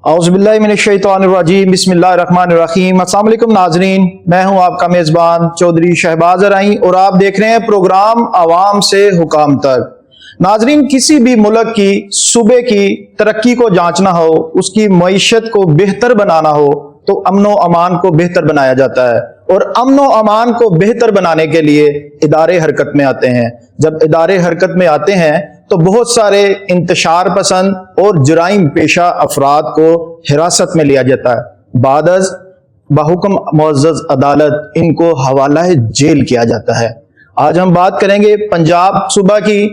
औज़ुबिल्लाहिमिनश्शैतानिर्रजीम बिस्मिल्लाहिर्रहमानिर्रहीम। अस्सलाम वालेकुम नाज़रीन, मैं हूं आपका मेज़बान चौधरी शहबाज अराई और आप देख रहे हैं प्रोग्राम आवाम से हुकाम तक। नाज़रीन, किसी भी मुल्क की सूबे की तरक्की को जांचना हो, उसकी मईशत को बेहतर बनाना हो तो अमनो अमान को बेहतर बनाया जाता है और अमनो अमान को बेहतर बनाने के लिए इदारे हरकत में आते हैं। जब इदारे हरकत में आते हैं तो बहुत सारे इंतशार पसंद और जराइम पेशा अफराद को हिरासत में लिया जाता है। बादज बहुकम मुअज़्ज़ज़ अदालत इनको हवाला जेल किया जाता है। आज हम बात करेंगे पंजाब सूबा की।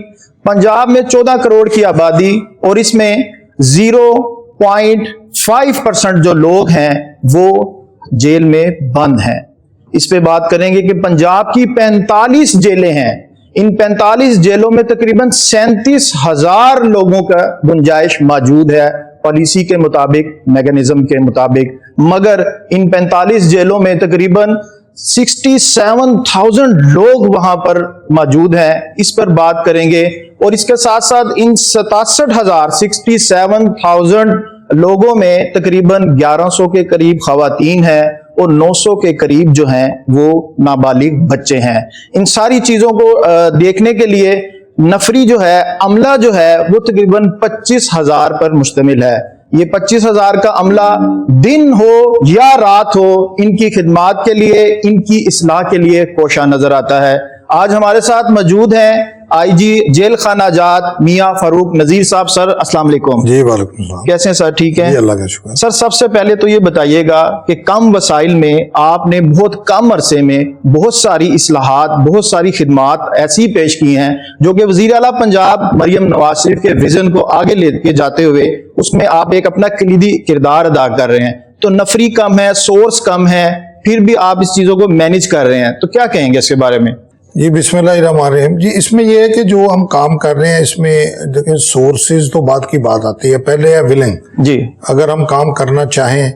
पंजाब में 14 करोड़ की आबादी और इसमें 0.5% जो लोग हैं वो जेल में बंद हैं। इस पे बात करेंगे कि पंजाब की 45 जेलें हैं। इन 45 जेलों में तकरीबन 37,000 लोगों का गुंजाइश मौजूद है पॉलिसी के मुताबिक, मैकेनिज्म के मुताबिक, मगर इन 45 जेलों में तकरीबन 67,000 लोग वहां पर मौजूद हैं। इस पर बात करेंगे और इसके साथ साथ इन 67,000 लोगों में तकरीबन 1100 के करीब खवातीन हैं और 900 के करीब जो हैं वो नाबालिग बच्चे हैं। इन सारी चीजों को देखने के लिए नफरी जो है, अमला जो है वो तकरीबन 25,000 पर मुश्तमिल है। ये 25,000 का अमला दिन हो या रात हो, इनकी खिदमात के लिए, इनकी इस्लाह के लिए कोशा नजर आता है। आज हमारे साथ मौजूद हैं आईजी जेल खाना जात मियां फारूक नजीर साहब। सर अस्सलाम वालेकुम। जी वालेकुम सलाम। कैसे हैं सर? ठीक है, अल्लाह का शुक्र। सर सबसे पहले तो ये बताइएगा कि कम वसाइल में आपने बहुत कम अरसे में बहुत सारी इस्लाहात, बहुत सारी खिदमात ऐसी पेश की हैं जो कि वजीर आला पंजाब मरियम नवाज शरीफ के विजन को आगे लेके जाते हुए उसमें आप एक अपना कलीदी किरदार अदा कर रहे हैं। तो नफरी कम है, सोर्स कम है, फिर भी आप इस चीजों को मैनेज कर रहे हैं, तो क्या कहेंगे इसके बारे में? जी बिस्मिल्लाहिर्रहमानिर्रहीम। जी इसमें यह है कि जो हम काम कर रहे हैं इसमें देखिए सोर्सेज तो बात की बात आती है, पहले है विलिंग। जी अगर हम काम करना चाहें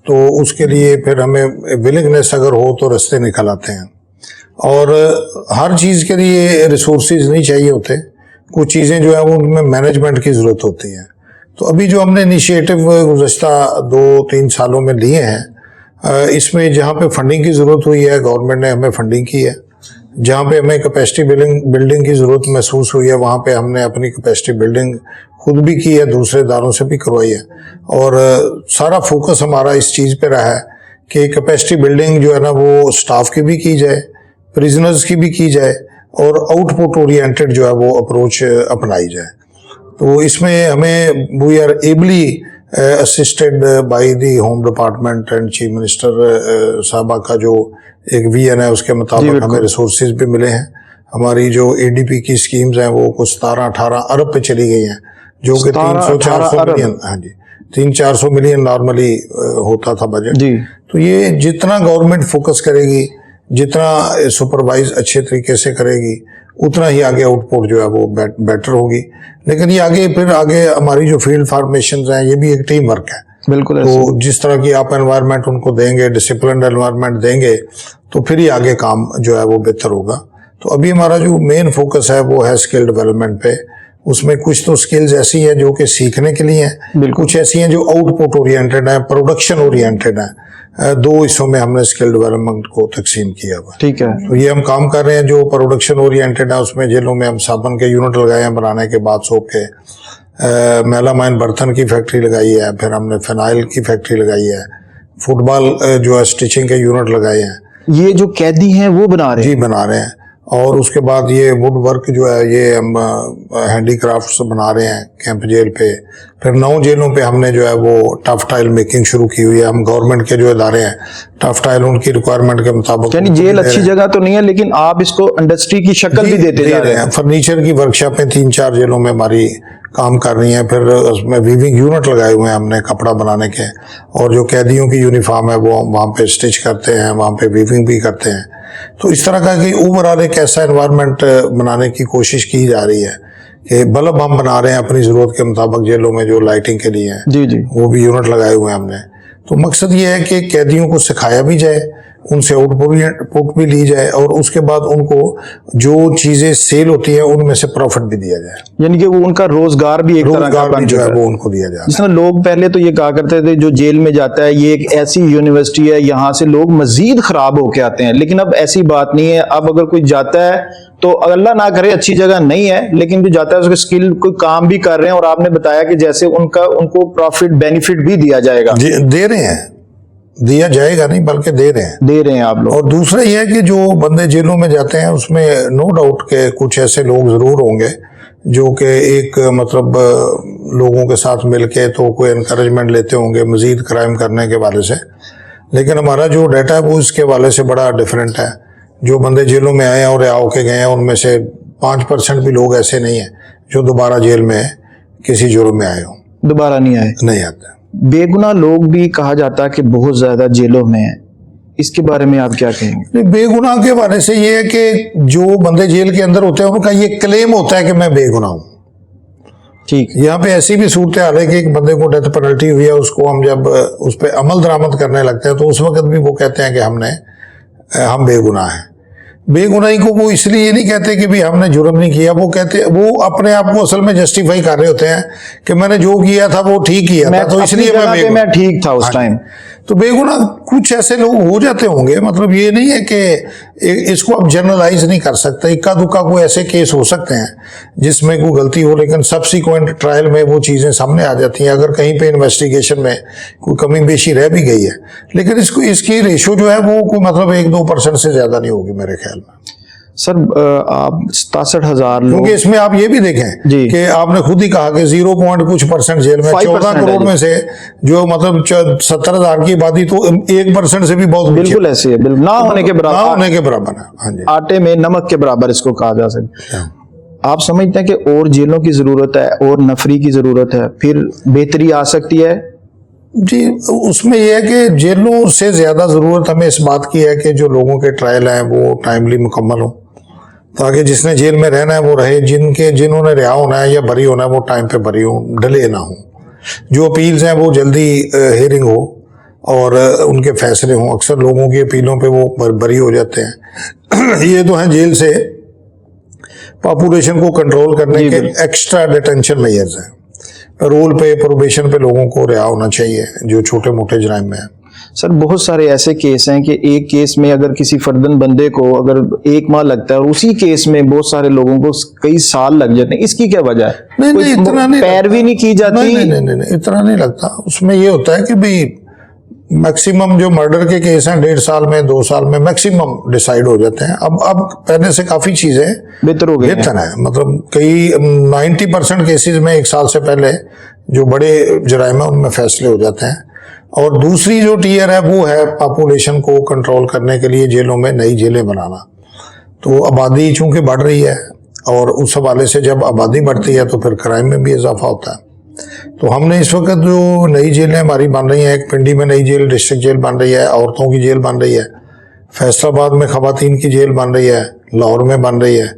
तो उसके लिए फिर हमें विलिंगनेस अगर हो तो रास्ते निकल आते हैं। और हर चीज़ के लिए रिसोर्सेज नहीं चाहिए होते, कुछ चीज़ें जो है वो उनमें मैनेजमेंट की ज़रूरत होती है। तो अभी जो हमने इनिशिएटिव गुज़श्ता 2-3 सालों में लिए हैं, इसमें जहाँ पे फंडिंग की ज़रूरत हुई है गवर्नमेंट ने हमें फंडिंग की है, जहाँ पे हमें कैपेसिटी बिल्डिंग की ज़रूरत महसूस हुई है वहाँ पे हमने अपनी कैपेसिटी बिल्डिंग खुद भी की है, दूसरे इदारों से भी करवाई है। और सारा फोकस हमारा इस चीज़ पे रहा है कि कैपेसिटी बिल्डिंग जो है ना वो स्टाफ की भी की जाए, प्रिजनर्स की भी की जाए और आउटपुट ओरिएंटेड जो है वो अप्रोच अपनाई जाए। तो इसमें हमें we are ably assisted by the home department and chief minister साहबा का जो एक विजन है उसके मुताबिक हमें रिसोर्सेज भी मिले हैं। हमारी जो एडीपी की स्कीम्स हैं वो कुछ 17-18 अरब पे चली गई हैं, जो कि 300-400 मिलियन, हाँ जी 300-400 मिलियन नॉर्मली होता था बजट। तो ये जितना गवर्नमेंट फोकस करेगी, जितना सुपरवाइज अच्छे तरीके से करेगी, उतना ही आगे आउटपुट जो है वो बेटर होगी। लेकिन ये आगे हमारी जो फील्ड फॉर्मेशन हैं ये भी एक टीम वर्क है। बिल्कुल। तो जिस तरह की आप एनवायरनमेंट उनको देंगे, डिसिप्लिन एनवायरनमेंट देंगे, तो फिर ही आगे काम जो है वो बेहतर होगा। तो अभी हमारा जो मेन फोकस है वो है स्किल डेवलपमेंट पे। उसमें कुछ तो स्किल्स ऐसी हैं जो कि सीखने के लिए हैं, कुछ ऐसी हैं जो आउटपुट ओरिएंटेड है, प्रोडक्शन ओरिएंटेड है। 2 हिस्सों में हमने स्किल डेवलपमेंट को तकसीम किया हुआ। ठीक है। तो ये हम काम कर रहे हैं जो प्रोडक्शन ओरिएंटेड है, उसमें जेलों में हम साबुन के यूनिट लगाए हैं बनाने के बाद, सोप के, मेलामाइन बर्तन की फैक्ट्री लगाई है, फिर हमने फिनाइल की फैक्ट्री लगाई है, फुटबॉल जो है स्टिचिंग के यूनिट लगाए हैं। ये जो कैदी हैं वो बना रहे हैं? जी बना रहे हैं। और उसके बाद ये वुड वर्क जो है ये हम हैंडीक्राफ्ट्स बना रहे हैं कैंप जेल पे। फिर 9 जेलों पे हमने जो है वो टफ टाइल मेकिंग शुरू की हुई है। हम गवर्नमेंट के जो इदारे हैं टफ टाइल उनकी रिक्वायरमेंट के मुताबिक, यानी जेल अच्छी जगह तो नहीं है लेकिन आप इसको इंडस्ट्री की शक्ल भी देते जा रहे हैं। फर्नीचर की वर्कशॉपें 3-4 जेलों में हमारी काम कर रही हैं। फिर उसमें वीविंग यूनिट लगाए हुए हैं हमने कपड़ा बनाने के, और जो कैदियों की यूनिफॉर्म है वो वहाँ पे स्टिच करते हैं, वहाँ पे वीविंग भी करते हैं। तो इस तरह का कि ओवरऑल एक ऐसा एनवायरनमेंट बनाने की कोशिश की जा रही है कि बल्ब हम बना रहे हैं अपनी ज़रूरत के मुताबिक जेलों में जो लाइटिंग के लिए हैं। जी वो भी यूनिट लगाए हुए हैं हमने। तो मकसद ये है कि कैदियों को सिखाया भी जाए, उनसे आउटपुट भी ली जाए और उसके बाद उनको जो चीजें सेल होती है उनमें से प्रॉफिट भी दिया जाए, यानी कि वो उनका रोजगार भी एक तरह का बन जो चुका है वो उनको दिया जाए। जिसमें लोग पहले तो ये कहा करते थे जो जेल में जाता है ये एक ऐसी यूनिवर्सिटी है, यहाँ से लोग मजीद खराब होके आते हैं, लेकिन अब ऐसी बात नहीं है। अब अगर कोई जाता है तो अल्लाह ना करे अच्छी जगह नहीं है, लेकिन जो जाता है उसके स्किल कोई काम भी कर रहे हैं, और आपने बताया कि जैसे उनको प्रॉफिट बेनिफिट भी दिया जाएगा। दे रहे हैं, दिया जाएगा नहीं बल्कि दे रहे हैं आप लोग। और दूसरा यह है कि जो बंदे जेलों में जाते हैं उसमें नो डाउट के कुछ ऐसे लोग जरूर होंगे जो कि एक मतलब लोगों के साथ मिलके तो कोई एनकरेजमेंट लेते होंगे मजीद क्राइम करने के वाले से, लेकिन हमारा जो डाटा है वो इसके वाले से बड़ा डिफरेंट है। जो बंदे जेलों में आए हैं और आओ के गए हैं उनमें से 5% भी लोग ऐसे नहीं है जो दोबारा जेल में किसी जुर्म में आए हो, दोबारा नहीं आते। बेगुनाह लोग भी कहा जाता है कि बहुत ज्यादा जेलों में है, इसके बारे में आप क्या कहेंगे? बेगुनाह के बारे से ये है कि जो बंदे जेल के अंदर होते हैं उनका ये क्लेम होता है कि मैं बेगुनाह हूं। ठीक, यहाँ पे ऐसी भी सूरत हाल है कि एक बंदे को डेथ पेनल्टी हुई है, उसको हम जब उस पर अमल दरामद करने लगते हैं तो उस वक्त भी वो कहते हैं कि हम बेगुनाह हैं। बेगुनाही को वो इसलिए नहीं कहते कि भी हमने जुर्म नहीं किया, वो कहते वो अपने आप को असल में जस्टिफाई कर रहे होते हैं कि मैंने जो किया था वो ठीक किया था, तो इसलिए मैं ठीक था उस टाइम। तो बेगुनाह कुछ ऐसे लोग हो जाते होंगे, मतलब ये नहीं है कि इसको आप जनरलाइज नहीं कर सकते। इक्का दुक्का कोई ऐसे केस हो सकते हैं जिसमें कोई गलती हो, लेकिन सब्सिक्वेंट ट्रायल में वो चीज़ें सामने आ जाती हैं। अगर कहीं पे इन्वेस्टिगेशन में कोई कमी बेशी रह भी गई है, लेकिन इसकी रेशो जो है वो कोई मतलब 1-2% से ज़्यादा नहीं होगी मेरे ख्याल में। सर आप 67,000 लोग, क्योंकि इसमें आप ये भी देखें कि आपने खुद ही कहा कि 0.कुछ% जेल में 14 करोड़ में से जो मतलब 70,000 की आबादी, तो 1% से भी बहुत बिल्कुल ऐसी है, बिल्कुल ना होने के बराबर है। हाँ जी, आटे में नमक के बराबर इसको कहा जा सकता है। आप समझते हैं कि और जेलों की जरूरत है और नफरी की जरूरत है, फिर बेहतरी आ सकती है? जी, उसमें यह है कि जेलों से ज्यादा जरूरत हमें इस बात की है कि जो लोगों के ट्रायल हैं वो टाइमली मुकम्मल हो, ताकि जिसने जेल में रहना है वो रहे, जिन्होंने रिहा होना है या बरी होना है वो टाइम पे बरी हो, डिले ना हो, जो अपील्स हैं वो जल्दी हेयरिंग हो और उनके फैसले हों। अक्सर लोगों की अपीलों पे वो बरी हो जाते हैं। ये तो हैं जेल से पॉपुलेशन को कंट्रोल करने के एक्स्ट्रा डिटेंशन मेजर्स हैं। रोल पे प्रोबेशन पे लोगों को रिहा होना चाहिए जो छोटे मोटे जराइम में है। सर बहुत सारे ऐसे केस हैं कि एक केस में अगर किसी फर्दन बंदे को अगर 1 माह लगता है और उसी केस में बहुत सारे लोगों को कई साल लग जाते हैं, इसकी क्या वजह है? नहीं, इतना नहीं, पैरवी नहीं की जाती? नहीं, इतना नहीं लगता। उसमें ये होता है कि भाई मैक्सिमम जो मर्डर के केस हैं 1.5 साल में 2 साल में मैक्सिमम डिसाइड हो जाते हैं। अब पहले से काफी चीजें बेहतर हो गई हैं। मतलब कई 90% केसेस में 1 साल से पहले जो बड़े जराइम है उनमें फैसले हो जाते हैं। और दूसरी जो टीयर है वो है पॉपुलेशन को कंट्रोल करने के लिए जेलों में नई जेलें बनाना। तो आबादी चूंकि बढ़ रही है और उस हवाले से जब आबादी बढ़ती है तो फिर क्राइम में भी इजाफा होता है। तो हमने इस वक्त जो नई जेलें हमारी बन रही हैं, एक पिंडी में नई जेल डिस्ट्रिक्ट जेल बन रही है, औरतों की जेल बन रही है, फैसलाबाद में खवातीन की जेल बन रही है, लाहौर में बन रही है,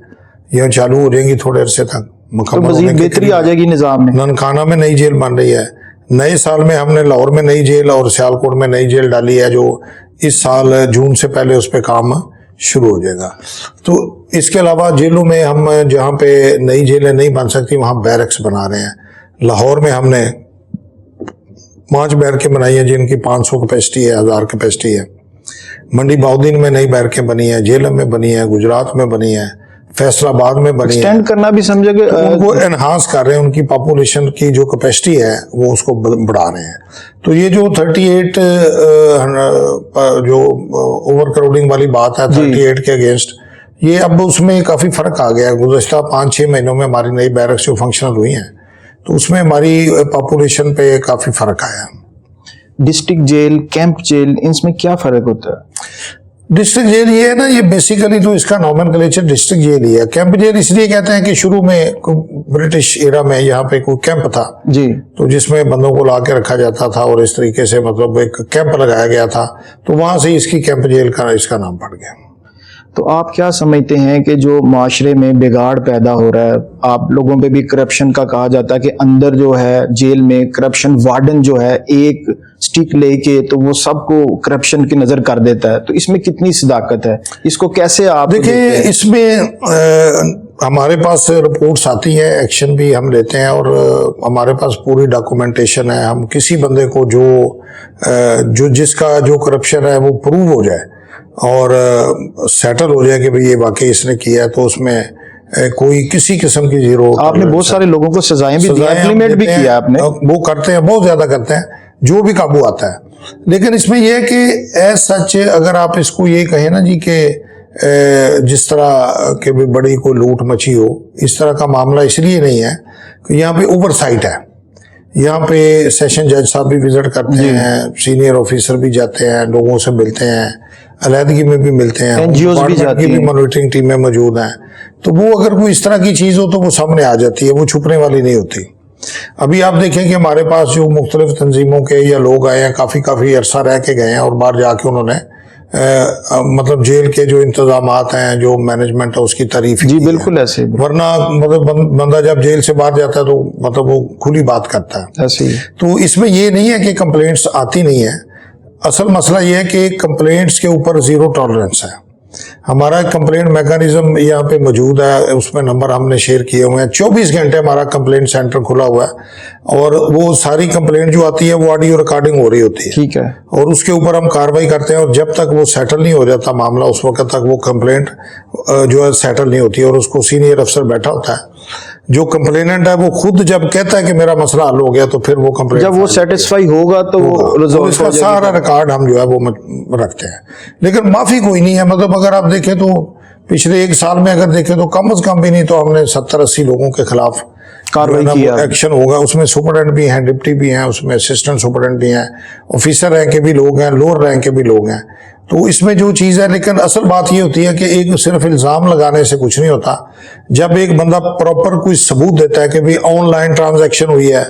यह चालू हो जाएंगी थोड़े अरसे तक, तो मजीद बेहतरी आ जाएगी निजाम में। ननकाना में नई जेल बन रही है, नए साल में हमने लाहौर में नई जेल और सियालकोट में नई जेल डाली है जो इस साल जून से पहले उस पर काम शुरू हो जाएगा। तो इसके अलावा जेलों में हम जहाँ पे नई जेलें नहीं बन सकती वहाँ बैरक्स बना रहे हैं। लाहौर में हमने 5 बैरकें बनाई हैं जिनकी 500 कैपेसिटी है, 1000 कैपेसिटी है। मंडी बाउद्दीन में नई बैरकें बनी है, जेलम में बनी है, गुजरात में बनी है, फैसलाबाद में बनी है। एक्सटेंड करना भी समझे कि उनको एनहांस कर रहे हैं, उनकी पॉपुलेशन की जो कैपेसिटी है वो उसको बढ़ा रहे हैं। तो ये जो 38 जो ओवर क्राउडिंग वाली बात है 38 के अगेंस्ट, ये अब उसमें काफ़ी फ़र्क आ गया है। गुज़श्ता 5-6 महीनों में हमारी नई बैरक्स जो फंक्शनल हुई हैं तो उसमें हमारी पॉपुलेशन पे काफ़ी फ़र्क आया। डिस्ट्रिक्ट जेल, कैंप जेल, इनमें क्या फ़र्क होता है? डिस्ट्रिक्ट जेल ये है ना, ये बेसिकली तो इसका नॉमेनक्लेचर डिस्ट्रिक्ट जेल ही है। कैंप जेल इसलिए कहते हैं कि शुरू में ब्रिटिश एरा में यहाँ पे कोई कैंप था जी, तो जिसमें बंदों को ला के रखा जाता था और इस तरीके से मतलब एक कैंप लगाया गया था, तो वहां से इसकी कैंप जेल का इसका नाम पड़ गया। तो आप क्या समझते हैं कि जो माशरे में बिगाड़ पैदा हो रहा है, आप लोगों पे भी करप्शन का कहा जाता है कि अंदर जो है जेल में करप्शन, वार्डन जो है एक स्टिक लेके तो वो सबको करप्शन की नजर कर देता है, तो इसमें कितनी सदाकत है, इसको कैसे आप देखिए? इसमें हमारे पास रिपोर्ट्स आती है, एक्शन भी हम लेते हैं और हमारे पास पूरी डॉक्यूमेंटेशन है। हम किसी बंदे को जो जिसका जो करप्शन है वो प्रूव हो जाए और सेटल हो जाए कि भाई ये वाकई इसने किया है, तो उसमें कोई किसी किस्म की जीरो। आपने बहुत सारे लोगों को सजाएं भी दी, इम्प्लीमेंट भी किया आपने। वो करते हैं, बहुत ज्यादा करते हैं, जो भी काबू आता है। लेकिन इसमें यह है कि एज सच अगर आप इसको ये कहें ना जी कि जिस तरह के भी बड़ी कोई लूट मची हो, इस तरह का मामला इसलिए नहीं है कि यहाँ पे ओवरसाइट है। यहाँ पे सेशन जज साहब भी विजिट करते हैं, सीनियर ऑफिसर भी जाते हैं, लोगों से मिलते हैं, अलहदगी में भी मिलते हैं, NGOs भी जाती हैं, मॉनिटरिंग टीमें मौजूद हैं। तो वो अगर कोई इस तरह की चीज़ हो तो वो सामने आ जाती है, वो छुपने वाली नहीं होती। अभी आप देखें कि हमारे पास जो मुख्तलिफ तंजीमों के या लोग आए हैं, काफ़ी अरसा रह के गए हैं और बाहर जाके उन्होंने मतलब जेल के जो इंतजामात हैं, जो मैनेजमेंट है, उसकी तारीफ जी बिल्कुल ऐसे। वरना मतलब बंदा जब जेल से बाहर जाता है तो मतलब वो खुली बात करता है ऐसे ही। तो इसमें ये नहीं है कि कंप्लेंट्स आती नहीं है। असल मसला ये है कि कंप्लेंट्स के ऊपर जीरो टॉलरेंस है। हमारा कंप्लेंट मैकेनिज्म यहाँ पे मौजूद है, उसमें नंबर हमने शेयर किए हुए हैं। 24 घंटे हमारा कंप्लेंट सेंटर खुला हुआ है और वो सारी कंप्लेंट जो आती है वो ऑडियो रिकॉर्डिंग हो रही होती है। ठीक है। और उसके ऊपर हम कार्रवाई करते हैं और जब तक वो सेटल नहीं हो जाता मामला, उस वक्त तक वो कंप्लेंट जो है सेटल नहीं होती। और उसको सीनियर अफसर बैठा होता है, जो कंप्लेनेंट है वो खुद जब कहता है कि मेरा मसला हल हो गया तो फिर वो कंप्लेंट, जब वो सेटिस्फाई होगा तो वो रिजॉल्व इसका सारा रिकॉर्ड हम जो है वो रखते हैं। लेकिन माफी कोई नहीं है। मतलब अगर आप देखें तो पिछले 1 साल में अगर देखें तो कम से कम भी नहीं तो हमने 70-80 लोगों के खिलाफ कार्रवाई किया, एक्शन होगा। उसमें सुपरडेंट भी हैं, डिप्टी भी हैं, उसमें असिस्टेंट सुपरडेंट भी हैं, ऑफिसर रैंक के भी लोग हैं, लोअर रैंक के भी लोग हैं। तो इसमें जो चीज़ है, लेकिन असल बात ये होती है कि एक सिर्फ इल्ज़ाम लगाने से कुछ नहीं होता। जब एक बंदा प्रॉपर कोई सबूत देता है कि भाई ऑनलाइन ट्रांजैक्शन हुई है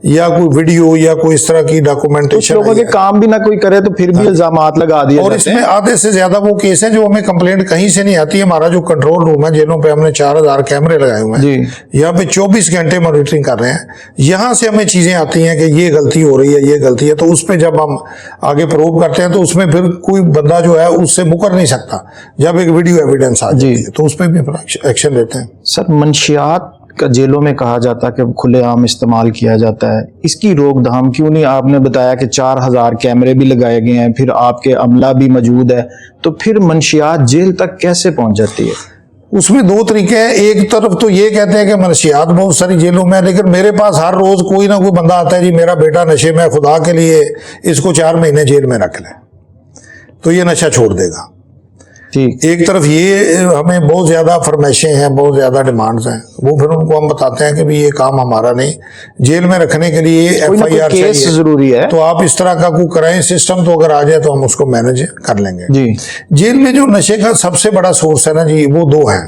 या कोई वीडियो या कोई इस तरह की डॉक्यूमेंटेशन, लोगों के काम भी ना कोई करे तो फिर भी इल्जामात लगा दिए। और इसमें आधे से ज्यादा वो केस हैं जो हमें कंप्लेंट कहीं से नहीं आती है। हमारा जो कंट्रोल रूम है, जेलों पे हमने 4000 कैमरे लगाए हुए हैं, यहाँ पे 24 घंटे मॉनिटरिंग कर रहे हैं। यहाँ से हमें चीजें आती हैं कि ये गलती हो रही है, ये गलती है, तो उस पर जब हम आगे प्रूव करते हैं तो उसमें फिर कोई बंदा जो है उससे मुकर नहीं सकता। जब एक वीडियो एविडेंस आ जाती है तो उस पर भी एक्शन लेते हैं। सर, मंशियात का जेलों में कहा जाता है कि खुलेआम इस्तेमाल किया जाता है, इसकी रोकथाम क्यों नहीं? आपने बताया कि 4000 कैमरे भी लगाए गए हैं, फिर आपके अमला भी मौजूद है, तो फिर मंशियात जेल तक कैसे पहुंच जाती है? उसमें 2 तरीके हैं। एक तरफ तो ये कहते हैं कि मनशियात बहुत सारी जेलों में है, लेकिन मेरे पास हर रोज कोई ना कोई बंदा आता है, जी मेरा बेटा नशे में, खुदा के लिए इसको 4 महीने जेल में रख लें तो ये नशा छोड़ देगा। ठीक। एक तरफ ये हमें बहुत ज्यादा फरमाइशें हैं, बहुत ज्यादा डिमांड्स हैं, वो फिर उनको हम बताते हैं कि भाई ये काम हमारा नहीं, जेल में रखने के लिए FIR चाहिए, जरूरी है, तो आप इस तरह का कोई कराएं सिस्टम, तो अगर आ जाए तो हम उसको मैनेज कर लेंगे जी। जेल में जो नशे का सबसे बड़ा सोर्स है ना जी, वो 2 हैं।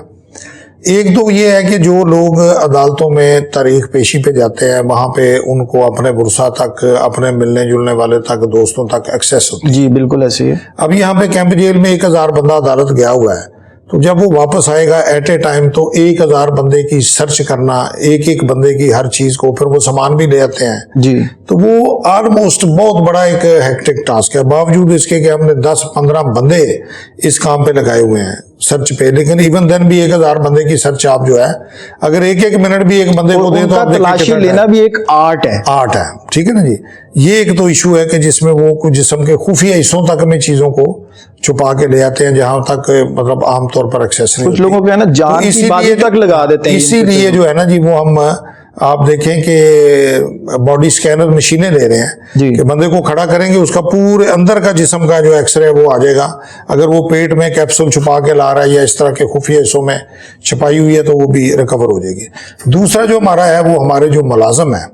एक तो ये है कि जो लोग अदालतों में तारीख पेशी पे जाते हैं, वहां पे उनको अपने बुरसा तक, अपने मिलने जुलने वाले तक, दोस्तों तक एक्सेस होती है। जी बिल्कुल ऐसे ही है। अब यहाँ पे कैंप जेल में 1000 बंदा अदालत गया हुआ है, तो जब वो वापस आएगा एट ए टाइम तो 1000 बंदे की सर्च करना, एक बंदे की हर चीज को, फिर वो सामान भी ले आते हैं जी, तो वो ऑलमोस्ट बहुत बड़ा एक हेक्टिक टास्क है। बावजूद इसके कि हमने 10-15 बंदे इस काम पे लगाए हुए हैं सर्च पे, लेकिन इवन देन भी 1000 बंदे की सर्च आप जो है अगर एक मिनट भी एक बंदे को दें तो आप तलाशी लेना भी एक आर्ट है। ठीक है ना जी। ये एक तो इशू है कि जिसमें वो कुछ जिस्म के खुफिया हिस्सों तक में चीजों को छुपा के ले आते हैं, जहां तक मतलब आमतौर पर एक्सेस नहीं। कुछ लोगों को है ना जान की बातों तक लगा देते हैं। इसीलिए जो है ना जी, वो हम आप देखें कि बॉडी स्कैनर मशीनें ले रहे हैं कि बंदे को खड़ा करेंगे, उसका पूरे अंदर का जिस्म का जो एक्सरे वो आ जाएगा। अगर वो पेट में कैप्सूल छुपा के ला रहा है या इस तरह के खुफिया हिस्सों में छुपाई हुई है तो वो भी रिकवर हो जाएगी। दूसरा जो हमारा है वो हमारे जो मुलाजम है,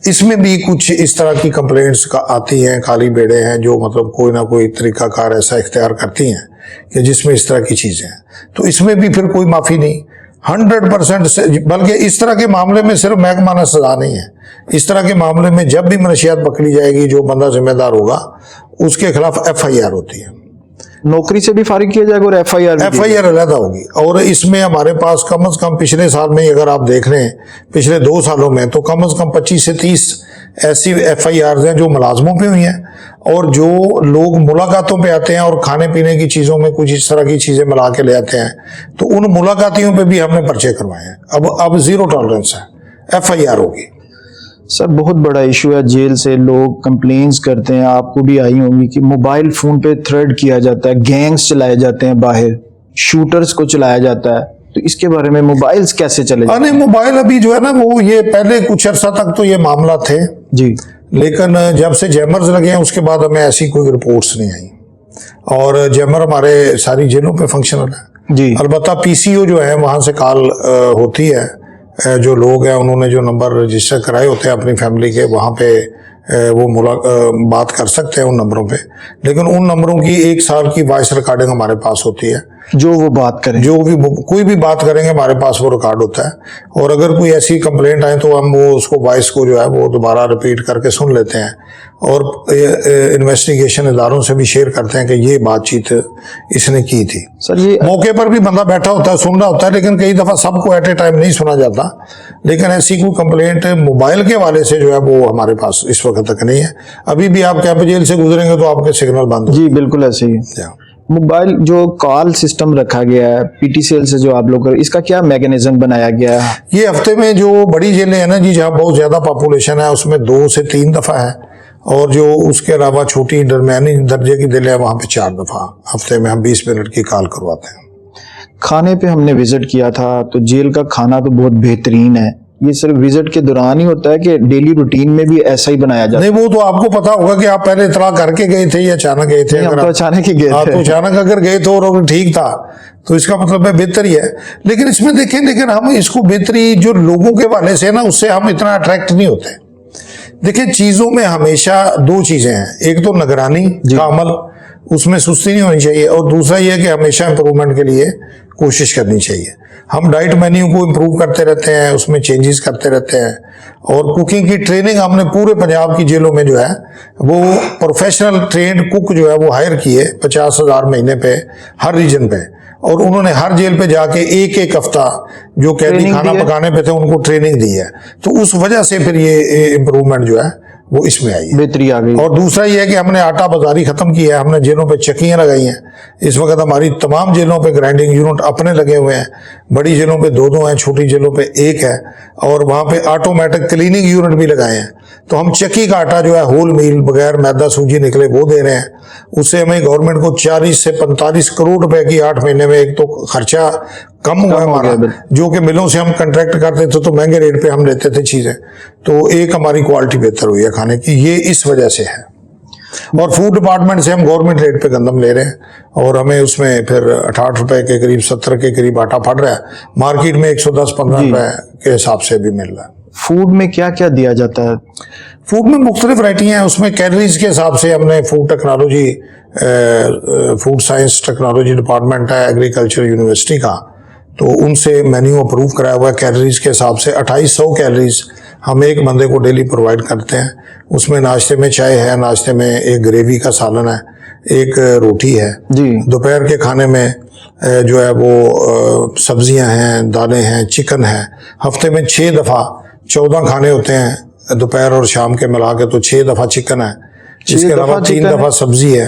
इसमें भी कुछ इस तरह की कंप्लेंट्स का आती हैं, खाली बेड़े हैं जो मतलब कोई ना कोई तरीकाकार ऐसा इख्तियार करती हैं कि जिसमें इस तरह की चीजें हैं, तो इसमें भी फिर कोई माफी नहीं 100% से। बल्कि इस तरह के मामले में सिर्फ महकमाना सजा नहीं है, इस तरह के मामले में जब भी मनशियात पकड़ी जाएगी, जो बंदा जिम्मेदार होगा उसके खिलाफ FIR होती है। नौकरी से भी फारिग किया जाएगा और FIR अलग होगी। और इसमें हमारे पास कम से कम पिछले साल में अगर आप देख रहे हैं, पिछले 2 सालों में तो कम से कम 25 से 30 ऐसी FIRs हैं जो मुलाजमों पे हुई हैं, और जो लोग मुलाकातों पे आते हैं और खाने पीने की चीज़ों में कुछ इस तरह की चीज़ें मिला के ले आते हैं, तो उन मुलाकातियों पे भी हमने पर्चे करवाए हैं। अब 0 टॉलरेंस है, FIR होगी। सर बहुत बड़ा इशू है, जेल से लोग कंप्लेंट्स करते हैं, आपको भी आई होंगी कि मोबाइल फोन पे थ्रेड किया जाता है, गैंग्स चलाए जाते हैं, बाहर शूटर्स को चलाया जाता है, तो इसके बारे में मोबाइल्स कैसे चले जाते हैं? नहीं, मोबाइल अभी जो है ना वो ये पहले कुछ अर्सा तक तो ये मामला थे जी, लेकिन जब से जैमर्स लगे हैं उसके बाद हमें ऐसी कोई रिपोर्ट्स नहीं आई, और जैमर हमारे सारी जेलों पे फंक्शनल है जी। अलबत्ता PCO जो है वहाँ से कॉल होती है, जो लोग हैं उन्होंने जो नंबर रजिस्टर कराए होते हैं अपनी फैमिली के, वहाँ पे वो बात कर सकते हैं उन नंबरों पे, लेकिन उन नंबरों की 1 साल की वॉइस रिकॉर्डिंग हमारे पास होती है। जो वो बात करें, जो भी कोई भी बात करेंगे हमारे पास वो रिकॉर्ड होता है, और अगर कोई ऐसी कंप्लेंट आए तो हम वो उसको वॉइस को जो है वो दोबारा रिपीट करके सुन लेते हैं, और इन्वेस्टिगेशन इदारों से भी शेयर करते हैं कि ये बातचीत इसने की थी। सर ये मौके पर भी बंदा बैठा होता है, सुन रहा होता है, लेकिन कई दफ़ा सबको एट ए टाइम नहीं सुना जाता, लेकिन ऐसी कोई कंप्लेंट मोबाइल के वाले से जो है वो हमारे पास इस वक्त तक नहीं है। अभी भी आप कैंप जेल से गुजरेंगे तो आपके सिग्नल बंद जी बिल्कुल ऐसे ही है। मोबाइल जो कॉल सिस्टम रखा गया है PTCL से जो आप लोग कर, इसका क्या मैकेनिज्म बनाया गया है? ये हफ्ते में जो बड़ी जेलें हैं ना जी, जहाँ बहुत ज़्यादा पॉपुलेशन है, उसमें 2 से 3 दफ़ा है, और जो उसके अलावा छोटी दरमियानी दर्जे की जेलें हैं वहाँ पे 4 दफ़ा हफ्ते में हम 20 मिनट की कॉल करवाते हैं। खाने पे हमने विजिट किया था तो जेल का खाना तो बहुत बेहतरीन है। ये सिर्फ विजिट के दौरान ही होता है कि डेली रूटीन में भी ऐसा ही बनाया जाता है? नहीं, वो तो आपको पता होगा कि आप पहले इतला करके गए थे या अचानक गए थे। हम तो अचानक ही गए थे। तो अचानक अगर गए तो और ठीक था तो इसका मतलब है बेहतर ही है, लेकिन इसमें देखें, लेकिन हम इसको बेहतरी जो लोगों के वाले से ना उससे हम इतना अट्रैक्ट नहीं होते। देखिए, चीजों में हमेशा 2 चीजें हैं, एक तो निगरानी का अमल, उसमें सुस्ती नहीं होनी चाहिए, और दूसरा ये है कि हमेशा इंप्रूवमेंट के लिए कोशिश करनी चाहिए। हम डाइट मेन्यू को इम्प्रूव करते रहते हैं, उसमें चेंजेस करते रहते हैं, और कुकिंग की ट्रेनिंग हमने पूरे पंजाब की जेलों में जो है वो प्रोफेशनल ट्रेंड कुक जो है वो हायर किए 50,000 महीने पे हर रीजन पे, और उन्होंने हर जेल पे जाके एक हफ्ता जो कैदी खाना पकाने पे थे उनको ट्रेनिंग दी है। तो उस वजह से फिर ये इम्प्रूवमेंट जो है वो इसमें आई है, बेहतरी आ गई। और दूसरा ये है कि हमने आटा बाजारी खत्म की है, हमने जेलों पे चक्कियां लगाई हैं। इस वक्त हमारी तमाम जेलों पे ग्राइंडिंग यूनिट अपने लगे हुए हैं, बड़ी जेलों पे 2 हैं, छोटी जेलों पे 1 है, और वहाँ पे ऑटोमेटिक क्लीनिंग यूनिट भी लगाए हैं। तो हम चक्की का आटा जो है होल मील बगैर मैदा सूजी निकले वो दे रहे हैं, उससे हमें गवर्नमेंट को 40 से 45 करोड़ रुपए की 8 महीने में एक तो खर्चा कम हुआ हमारा, जो कि मिलों से हम कंट्रैक्ट करते थे तो महंगे रेट पे हम लेते थे चीजें, तो एक हमारी क्वालिटी बेहतर हुई है खाने की, ये इस वजह से है। और फूड डिपार्टमेंट से हम गवर्नमेंट रेट पे गंदम ले रहे हैं, और हमें उसमें फिर 68 रुपए के करीब 70 के करीब आटा पड़ रहा है, मार्केट में 110-15 रुपए के हिसाब से भी मिल रहा है। फूड में क्या क्या दिया जाता है? फूड में मुख्तलिफ वैरायटियाँ हैं, उसमें कैलोरीज के हिसाब से हमने food technology, food science technology department है एग्रीकल्चर यूनिवर्सिटी का, तो उनसे मेन्यू अप्रूव कराया हुआ है। कैलोरीज के हिसाब से 2800 कैलोरीज हम एक बंदे को डेली प्रोवाइड करते हैं। उसमें नाश्ते में चाय है, नाश्ते में एक ग्रेवी का सालन है, एक रोटी है जी। दोपहर के खाने में जो है वो सब्जियां हैं, दालें हैं, चिकन है। हफ्ते में 6 दफ़ा 14 खाने होते हैं दोपहर और शाम के मिला के, तो 6 दफ़ा चिकन है, इसके अलावा 3 दफ़ा सब्जी है।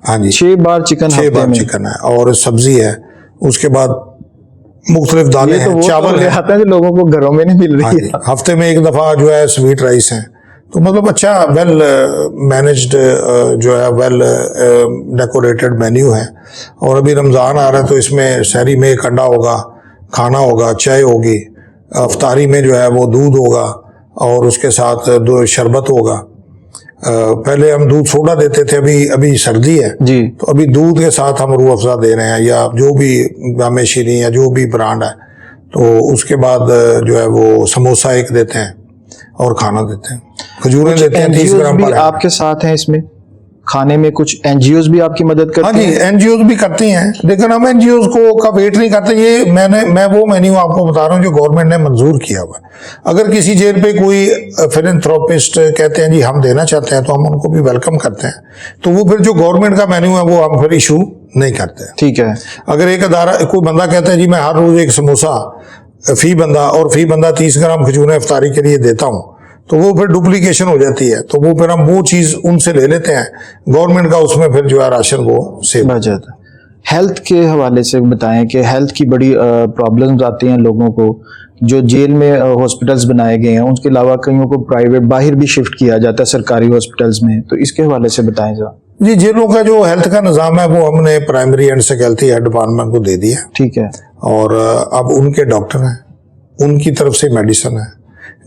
हाँ जी, 6 बार चिकन, 6 बार चिकन है और सब्जी है। उसके बाद मुख्तलिफ दालें हैं, चावल है, आते हैं जो लोगों को घरों में नहीं मिल रही है। हफ्ते में 1 दफ़ा जो है स्वीट राइस है। तो मतलब अच्छा वेल मैनेज्ड जो है वेल डेकोरेटेड मेन्यू है। और अभी रमज़ान आ रहा है तो इसमें सहरी में 1 अंडा होगा, खाना होगा, चाय होगी, अफ्तारी में जो है वो दूध होगा और उसके साथ 2 शरबत होगा। पहले हम दूध सोडा देते थे, अभी सर्दी है जी, तो अभी दूध के साथ हम रूह अफ़ज़ा दे रहे हैं, या जो भी जामे शीरी या जो भी ब्रांड है। तो उसके बाद जो है वो समोसा 1 देते हैं और खाना देते हैं, खजूरें देते हैं 30 ग्राम पर। आपके साथ हैं इसमें? खाने में कुछ एनजीओज भी आपकी मदद हाँ करते जी, हैं? एनजीओज भी करती हैं, लेकिन हम एनजीओज को का वेट नहीं करते। ये मैं वो मेन्यू आपको बता रहा हूँ जो गवर्नमेंट ने मंजूर किया हुआ है। अगर किसी जेल पे कोई फिलैंथ्रोपिस्ट कहते हैं जी हम देना चाहते हैं, तो हम उनको भी वेलकम करते हैं। तो वो फिर जो गवर्नमेंट का मेन्यू है वो हम फिर इशू नहीं करते। ठीक है। अगर एक अदारा कोई बंदा कहता है जी मैं हर रोज एक समोसा फी बंदा 30 ग्राम खजूरें इफ्तारी के लिए देता हूँ, तो वो फिर डुप्लीकेशन हो जाती है। तो वो फिर हम वो चीज उनसे ले लेते हैं, गवर्नमेंट का उसमें फिर जो है राशन वो सेव बच जाता है। हेल्थ के हवाले से बताएं कि हेल्थ की बड़ी प्रॉब्लम्स आती हैं लोगों को। जो जेल में हॉस्पिटल्स बनाए गए हैं, उसके अलावा कईयों को प्राइवेट बाहर भी शिफ्ट किया जाता है सरकारी हॉस्पिटल्स में, तो इसके हवाले से बताएं जरा। जी, जेलों का जो हेल्थ का निज़ाम है वो हमने primary and secondary health department को दे दिया। ठीक है। और अब उनके डॉक्टर हैं, उनकी तरफ से मेडिसिन है।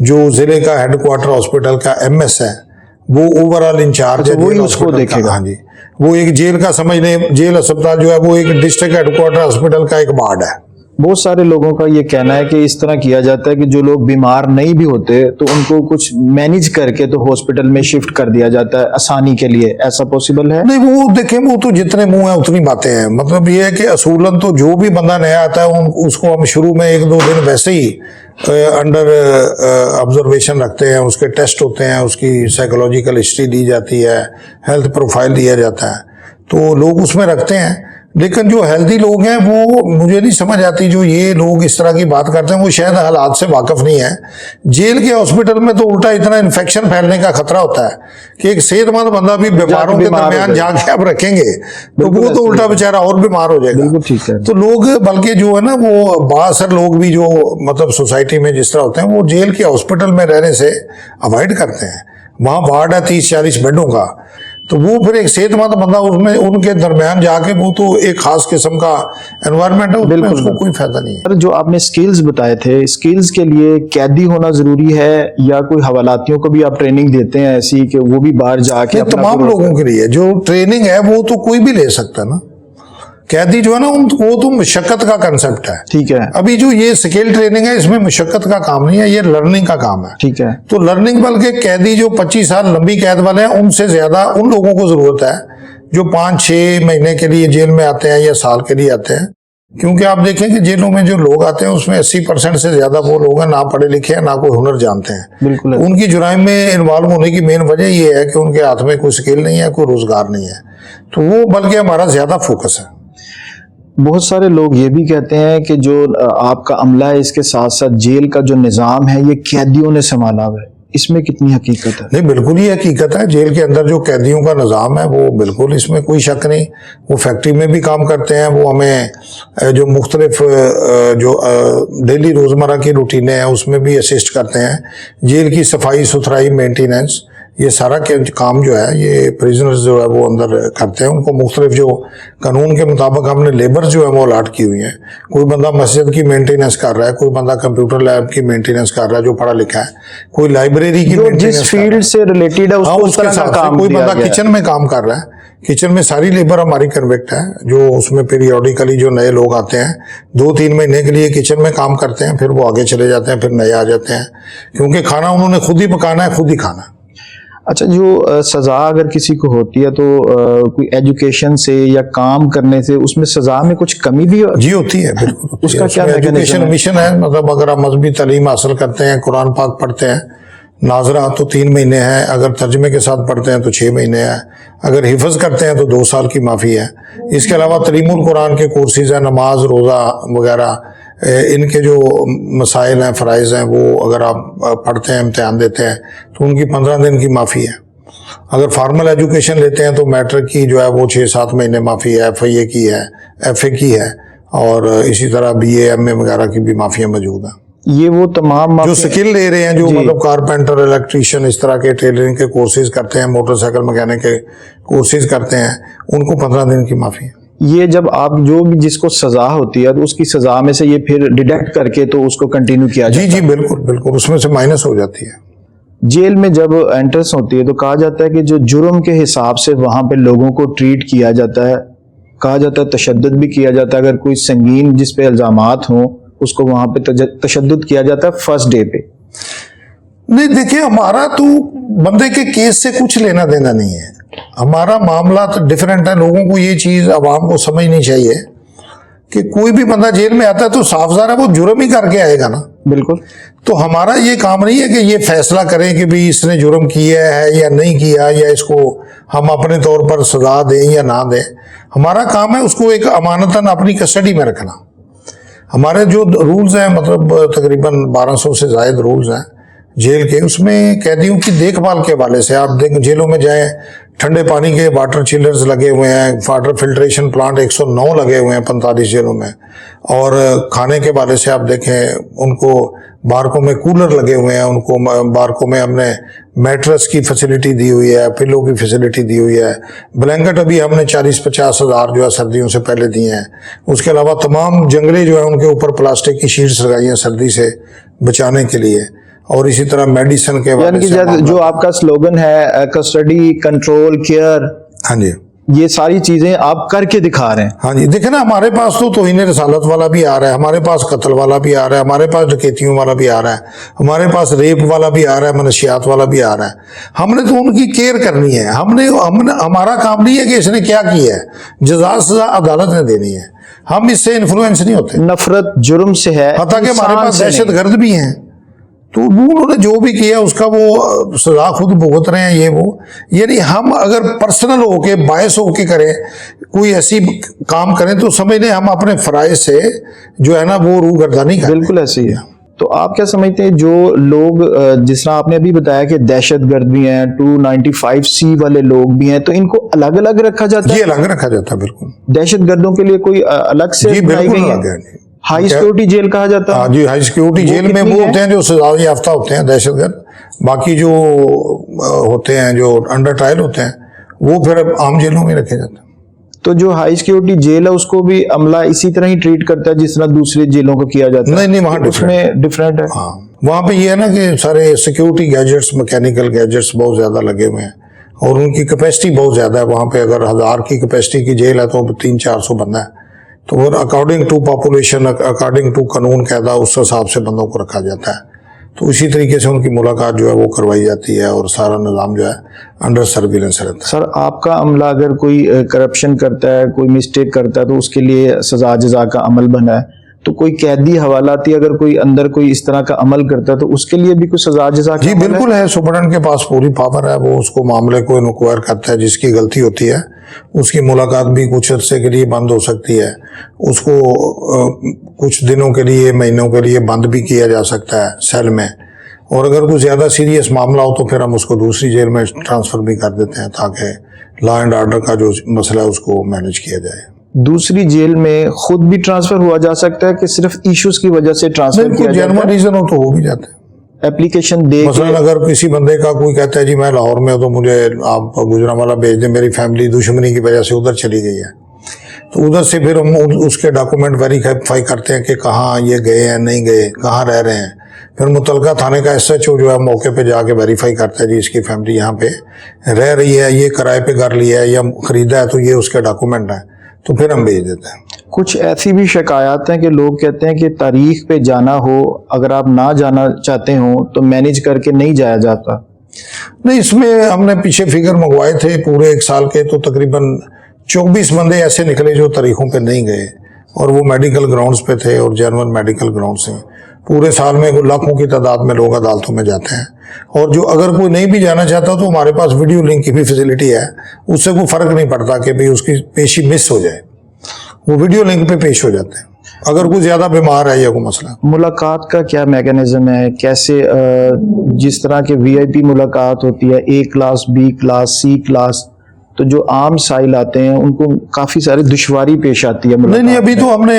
जो जिले का हेडक्वार्टर हॉस्पिटल का एमएस है वो ओवरऑल इंचार्ज है, वही उसको देखेगा। हाँ जी, वो एक जेल का समझ लें, जेल अस्पताल जो है वो एक डिस्ट्रिक्ट हेडक्वार्टर हॉस्पिटल का एक वार्ड है। बहुत सारे लोगों का ये कहना है कि इस तरह किया जाता है कि जो लोग बीमार नहीं भी होते तो उनको कुछ मैनेज करके तो हॉस्पिटल में शिफ्ट कर दिया जाता है आसानी के लिए। ऐसा पॉसिबल है? नहीं, वो देखें, वो तो जितने मुंह है उतनी बातें हैं। मतलब ये है कि असूलन तो जो भी बंदा नया आता है उसको हम शुरू में 1-2 दिन वैसे ही अंडर ऑब्जर्वेशन रखते हैं, उसके टेस्ट होते हैं, उसकी साइकोलॉजिकल हिस्ट्री दी जाती है, हेल्थ प्रोफाइल दिया जाता है, तो लोग उसमें रखते हैं। लेकिन जो हेल्दी लोग हैं वो मुझे नहीं समझ आती, जो ये लोग इस तरह की बात करते हैं वो शायद हालात से वाकिफ नहीं है। जेल के हॉस्पिटल में तो उल्टा इतना इन्फेक्शन फैलने का खतरा होता है कि एक सेहतमंद बंदा भी बीमारों के दरमियान जाके आप रखेंगे तो वो तो उल्टा बेचारा और बीमार हो जाएगा। ठीक है। तो लोग बल्कि जो है ना वो बासर लोग भी जो मतलब सोसाइटी में जिस तरह होते हैं वो जेल के हॉस्पिटल में रहने से अवॉइड करते हैं। वहाँ वार्ड है 30-40 बेडों का, तो वो फिर एक सेहतमंद बंदा उसमें उनके दरमियान जाके वो तो एक खास किस्म का एनवायरनमेंट है, उसमें उसको कोई फायदा नहीं है। जो आपने स्किल्स बताए थे, स्किल्स के लिए कैदी होना जरूरी है या कोई हवालातियों को भी आप ट्रेनिंग देते हैं ऐसी कि वो भी बाहर जाके तमाम लोगों के लिए जो ट्रेनिंग है वो तो कोई भी ले सकता है ना। कैदी जो है ना वो तो मुशक्कत का कंसेप्ट है। ठीक है। अभी जो ये स्किल ट्रेनिंग है इसमें मुशक्कत का काम नहीं है, ये लर्निंग का काम है। ठीक है। तो लर्निंग, बल्कि कैदी जो 25 साल लंबी कैद वाले हैं उनसे ज्यादा उन लोगों को जरूरत है जो 5-6 महीने के लिए जेल में आते हैं या साल के लिए आते हैं। क्योंकि आप देखें कि जेलों में जो लोग आते हैं उसमें 80% से ज्यादा वो लोग हैं ना पढ़े लिखे हैं ना कोई हुनर जानते हैं। बिल्कुल। उनकी जुराइम में इन्वॉल्व होने की मेन वजह ये है कि उनके हाथ में कोई स्किल नहीं है, कोई रोजगार नहीं है। तो वो बल्कि हमारा ज्यादा फोकस है। बहुत सारे लोग ये भी कहते हैं कि जो आपका अमला है इसके साथ साथ जेल का जो निज़ाम है ये कैदियों ने संभाला हुआ है, इसमें कितनी हकीकत है? नहीं, बिल्कुल ही हकीकत है। जेल के अंदर जो कैदियों का निज़ाम है वो बिल्कुल, इसमें कोई शक नहीं। वो फैक्ट्री में भी काम करते हैं, वो हमें जो मुख्तलिफ जो डेली रोज़मर्रा की रूटीनें हैं उसमें भी असिस्ट करते हैं। जेल की सफाई सुथराई, मेंटेनेंस, ये सारा काम जो है ये प्रिजनर्स जो है वो अंदर करते हैं। उनको मुख्तलिफ जो कानून के मुताबिक हमने लेबर जो है वो अलाट की हुई है। कोई बंदा मस्जिद की मेंटेनेंस कर रहा है, कोई बंदा कंप्यूटर लैब की मेंटेनेंस कर रहा है जो पढ़ा लिखा है, कोई लाइब्रेरी की मेंटेनेंस, जिस फील्ड से रिलेटेड है उसको उसके साथ काम, कोई बंदा किचन में काम कर रहा है। किचन में सारी लेबर हमारी कन्विक्ट है, जो उसमें पीरियोडिकली जो नए लोग आते हैं 2-3 महीने के लिए किचन में काम करते हैं, फिर वो आगे चले जाते हैं, फिर नए आ जाते हैं, क्योंकि खाना उन्होंने खुद ही पकाना है, खुद ही खाना है। अच्छा, जो सजा अगर किसी को होती है तो कोई एजुकेशन से या काम करने से उसमें सजा में कुछ कमी भी जी होती है, बिल्कुल। उसका क्या एजुकेशन मिशन है, मतलब अगर आप मजहबी तालीम हासिल करते हैं, कुरान पाक पढ़ते हैं, नाजरा तो 3 महीने है, अगर तर्जमे के साथ पढ़ते हैं तो 6 महीने है, अगर हिफ्ज करते हैं तो 2 साल की माफ़ी है। इसके अलावा तलीमुल कुरान के कोर्सेज हैं, नमाज, रोज़ा वगैरह, इनके जो मसाइल हैं, फ़राइज़ हैं, वो अगर आप पढ़ते हैं, इम्तिहान देते हैं तो उनकी 15 दिन की माफ़ी है। अगर फार्मल एजुकेशन लेते हैं तो मैट्रिक की जो है वो 6-7 महीने माफ़ी है, FIA की है, FA की है, और इसी तरह BA MA वगैरह की भी माफ़ियाँ मौजूद हैं। ये वो तमाम जो स्किल ले रहे हैं, जो मतलब कारपेंटर, इलेक्ट्रीशियन, इस तरह के टेलरिंग के कोर्सेज करते हैं, मोटरसाइकिल मैकेनिक के कोर्सेज करते हैं, उनको 15 दिन की माफ़ी है। ये जब आप जो भी जिसको सजा होती है तो उसकी सजा में से ये फिर डिडक्ट करके तो उसको कंटिन्यू किया जाता है? जी, बिल्कुल बिल्कुल, उसमें से माइनस हो जाती है। जेल में जब एंट्रेंस होती है तो कहा जाता है कि जो जुर्म के हिसाब से वहां पे लोगों को ट्रीट किया जाता है, कहा जाता है तशद्दुद भी किया जाता है। अगर कोई संगीन जिस पे इल्जामात हों उसको वहां पे तशद्दुद किया जाता है फर्स्ट डे पे। नहीं, देखिए, हमारा तो बंदे के केस से कुछ लेना देना नहीं है। हमारा मामला तो डिफरेंट है। लोगों को ये चीज आवाम को समझनी चाहिए कि कोई भी बंदा जेल में आता है तो साफ ज़ाहिर है वो जुर्म ही करके आएगा ना। बिल्कुल। तो हमारा ये काम नहीं है कि ये फैसला करें कि भाई इसने जुर्म किया है या नहीं किया, या इसको हम अपने तौर पर सजा दें या ना दें। हमारा काम है उसको एक अमानतन अपनी कस्टडी में रखना। हमारे जो रूल्स हैं, मतलब तकरीबन 1200 से ज़ायद रूल्स हैं जेल के, उसमें कैदियों की देखभाल के हवाले से आप जेलों में जाएं, ठंडे पानी के वाटर चिलर्स लगे हुए हैं, वाटर फिल्ट्रेशन प्लांट 109 लगे हुए हैं 45 जेलों में। और खाने के हवाले से आप देखें, उनको बारकों में कूलर लगे हुए हैं, उनको बारकों में हमने मैट्रेस की फैसिलिटी दी हुई है, पिलो की फैसिलिटी दी हुई है, ब्लैंकेट अभी हमने 40-50 हज़ार जो है सर्दियों से पहले दिए हैं। उसके अलावा तमाम जंगले जो है उनके ऊपर प्लास्टिक की शीट्स लगाई हैं सर्दी से बचाने के लिए। और इसी तरह मेडिसिन के यानी कि जो आपका स्लोगन है कस्टडी, कंट्रोल, केयर, हाँ जी, ये सारी चीजें आप करके दिखा रहे हैं। हाँ जी। देखे ना, हमारे पास तो तौहीन रसालत वाला भी आ रहा है, हमारे पास कत्ल वाला भी आ रहा है, हमारे पास डकैतियों वाला भी आ रहा है, हमारे पास रेप वाला भी आ रहा है, मनशियात वाला भी आ रहा है। हमने तो उनकी केयर करनी है। हमने हमारा काम नहीं है कि इसने क्या किया है, जज़ा सज़ा अदालत ने देनी है। हम इससे इन्फ्लुएंस नहीं होते। नफरत जुर्म से है, हत्ता कि हमारे पास दहशत गर्द भी हैं, तो उन्होंने जो भी किया उसका वो सजा खुद भुगत रहे हैं, ये वो। यानी हम अगर पर्सनल होके बायस होके करें, कोई ऐसी काम करें, तो समझ लें हम अपने फराइज से जो है ना वो रूगर्दानी करें। बिल्कुल ऐसी है। तो आप क्या समझते हैं, जो लोग जिस तरह आपने अभी बताया कि दहशतगर्द भी हैं, 295C वाले लोग भी हैं, तो इनको अलग अलग रखा जाता है? जी, अलग रखा जाता है, बिल्कुल। दहशतगर्दों के लिए कोई अलग से जी, बनाई बिल्कुल गई अलग है? है। हाई सिक्योरिटी जेल कहा जाता है? हाँ जी, हाई सिक्योरिटी जेल में वो होते हैं जो सजा याफ्ता होते हैं दहशतगर्द। बाकी जो होते हैं, जो अंडर ट्रायल होते हैं, वो फिर आम जेलों में रखे जाते हैं। तो जो हाई सिक्योरिटी जेल है उसको भी अमला इसी तरह ही ट्रीट करता है जिस तरह दूसरी जेलों को किया जाता है? नहीं नहीं, वहाँ उसमें डिफरेंट है। हाँ, वहाँ पे ये है ना कि सारे सिक्योरिटी गैजेट्स, मैकेनिकल गैजेट्स बहुत ज़्यादा लगे हुए हैं और उनकी कैपेसिटी बहुत ज़्यादा है। वहाँ पे अगर 1000 की कैपेसिटी की जेल है तो 300-400 बंदा है, तो वो according to population, according to कानून कायदा, उस हिसाब से बंदों को रखा जाता है। तो इसी तरीके से उनकी मुलाकात जो है वो करवाई जाती है और सारा निज़ाम जो है अंडर सर्विलेंस रहता है। सर, आपका अमला अगर कोई करप्शन करता है, कोई मिस्टेक करता है, तो उसके लिए सजा जजा का अमल बना है, तो कोई कैदी हवालाती अगर कोई अंदर कोई इस तरह का अमल करता है तो उसके लिए भी कुछ सजा जजा का जी अमल बिल्कुल है। सुपरडेंट के पास पूरी पावर है, वो उसको मामले को इंक्वायर करता है। जिसकी गलती होती है उसकी मुलाकात भी कुछ अर्से के लिए बंद हो सकती है, उसको कुछ दिनों के लिए, महीनों के लिए बंद भी किया जा सकता है सेल में। और अगर कुछ ज़्यादा सीरियस मामला हो तो फिर हम उसको दूसरी जेल में ट्रांसफ़र भी कर देते हैं ताकि लॉ एंड ऑर्डर का जो मसला है उसको मैनेज किया जाए। दूसरी जेल में खुद भी ट्रांसफर हुआ जा सकता है कि सिर्फ इश्यूज की वजह से ट्रांसफर किया जाता है? जेन्युइन रीजन हो तो हो भी जाता है। एप्लीकेशन दे मसलन अगर किसी बंदे का कोई कहता है जी मैं लाहौर में हूं तो मुझे आप गुजरांवाला भेज दें, मेरी फैमिली दुश्मनी की वजह से उधर चली गई है, तो उधर से फिर हम उसके डॉक्यूमेंट वेरीफाई करते हैं कि कहाँ ये गए हैं, नहीं गए, कहाँ रह रहे हैं। फिर मुतलका थाने का SHO जो है मौके पे जाके वेरीफाई करता है जी इसकी फैमिली यहाँ पे रह रही है, ये किराए पे घर लिया है या खरीदा है, तो ये उसके डॉक्यूमेंट है, तो फिर हम भेज देते हैं। कुछ ऐसी भी शिकायत हैं कि लोग कहते हैं कि तारीख पे जाना हो, अगर आप ना जाना चाहते हो तो मैनेज करके नहीं जाया जाता। नहीं, इसमें हमने पीछे फिगर मंगवाए थे पूरे 1 साल के, तो तकरीबन 24 बंदे ऐसे निकले जो तारीखों पे नहीं गए और वो मेडिकल ग्राउंड्स पे थे और जेन्युइन मेडिकल ग्राउंड्स हैं। पूरे साल में लाखों की तादाद में लोग अदालतों में जाते हैं। और जो अगर कोई नहीं भी जाना चाहता तो हमारे पास वीडियो लिंक की भी फैसिलिटी है, उससे कोई फ़र्क नहीं पड़ता कि भाई उसकी पेशी मिस हो जाए, वो वीडियो लिंक पे पेश हो जाते हैं अगर कोई ज़्यादा बीमार है या कोई मसला। मुलाकात का क्या मैकेनिज्म है, कैसे जिस तरह के VIP मुलाकात होती है, A class, B class, C class, तो जो आम साइल आते हैं उनको काफ़ी सारी दुश्वारी पेश आती है? नहीं, अभी तो हमने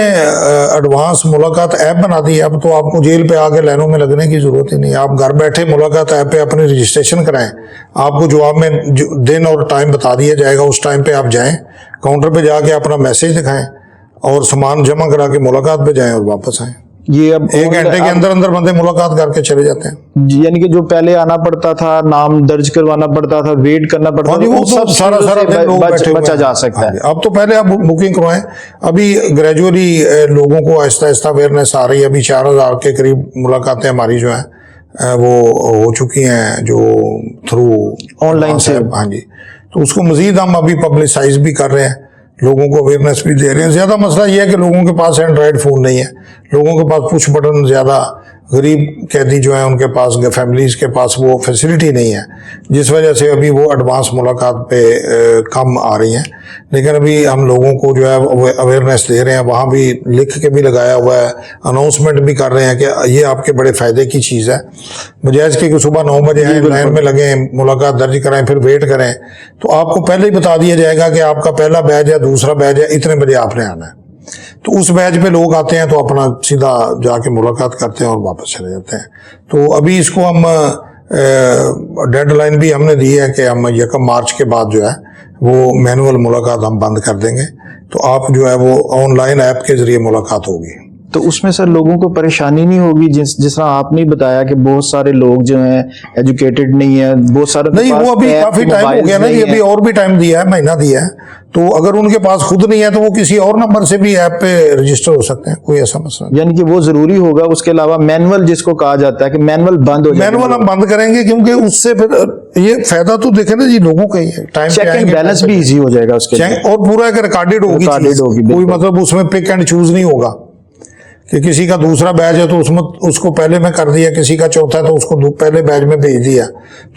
एडवांस मुलाकात ऐप बना दी है। अब तो आपको जेल पे आके लाइनों में लगने की जरूरत ही नहीं, आप घर बैठे मुलाकात ऐप पे अपनी रजिस्ट्रेशन कराएं, आपको जवाब में दिन और टाइम बता दिया जाएगा, उस टाइम पे आप जाएं, काउंटर पे जाके अपना मैसेज दिखाएं और सामान जमा करा के मुलाकात पे जाएं और वापस आएं। ये अब 1 घंटे के अंदर अंदर बंदे मुलाकात करके चले जाते हैं। यानी कि जो पहले आना पड़ता था, नाम दर्ज करवाना पड़ता था, वेट करना पड़ता था, वो सब सारा बचा जा सकता है। अब तो पहले आप बुकिंग करवाएं। अभी ग्रेजुअली लोगों को आहिस्ता आहिस्ता अवेयरनेस आ रही है। अभी 4000 के करीब मुलाकातें हमारी जो है वो हो चुकी हैं जो थ्रू ऑनलाइन से। हाँ जी, तो उसको मजीद हम अभी पब्लिसाइज भी कर रहे हैं, लोगों को अवेयरनेस भी दे रहे हैं। ज़्यादा मसला ये है कि लोगों के पास एंड्रॉयड फ़ोन नहीं है, लोगों के पास पुश बटन, ज़्यादा गरीब कैदी जो है उनके पास, फैमिलीज़ के पास वो फैसिलिटी नहीं है, जिस वजह से अभी वो एडवांस मुलाकात पे कम आ रही हैं। लेकिन अभी हम लोगों को जो है अवेयरनेस दे रहे हैं, वहाँ भी लिख के भी लगाया हुआ है, अनाउंसमेंट भी कर रहे हैं कि ये आपके बड़े फ़ायदे की चीज़ है। बजाय कि सुबह 9 बजे हैं, लाइन में लगें, मुलाकात दर्ज कराएं, फिर वेट करें, तो आपको पहले ही बता दिया जाएगा कि आपका पहला बैच है, दूसरा बैच है, इतने बजे आपने आना है। तो उस बैच पे लोग आते हैं तो अपना सीधा जाके मुलाकात करते हैं और वापस चले जाते हैं। तो अभी इसको हम डेडलाइन भी हमने दी है कि हम 1 मार्च के बाद जो है वो मैनुअल मुलाकात हम बंद कर देंगे, तो आप जो है वो ऑनलाइन ऐप के जरिए मुलाकात होगी। तो उसमें सर लोगों को परेशानी नहीं होगी, जिस तरह आपने बताया कि बहुत सारे लोग जो हैं एजुकेटेड नहीं है, बहुत सारे नहीं, वो अभी काफी टाइम हो गया ना, ये अभी और भी टाइम दिया है, महीना दिया है, तो अगर उनके पास खुद नहीं है तो वो किसी और नंबर से भी ऐप पे रजिस्टर हो सकते हैं, कोई ऐसा मसला नहीं। यानी कि वो जरूरी होगा। उसके अलावा मैनुअल जिसको कहा जाता है कि मैनुअल बंद हो जाएगा, मैनुअल हम बंद करेंगे, क्योंकि उससे फिर ये फायदा तो देखे ना जी, लोगों का ही है, टाइम चेक एंड बैलेंस भी इजी हो जाएगा उसके लिए। और पूरा एक रिकॉर्डेड होगी, कोई मतलब उसमें पिक एंड चूज नहीं होगा कि किसी का दूसरा बैच है तो उसमें उसको पहले में कर दिया, किसी का चौथा तो उसको पहले बैच में भेज दिया।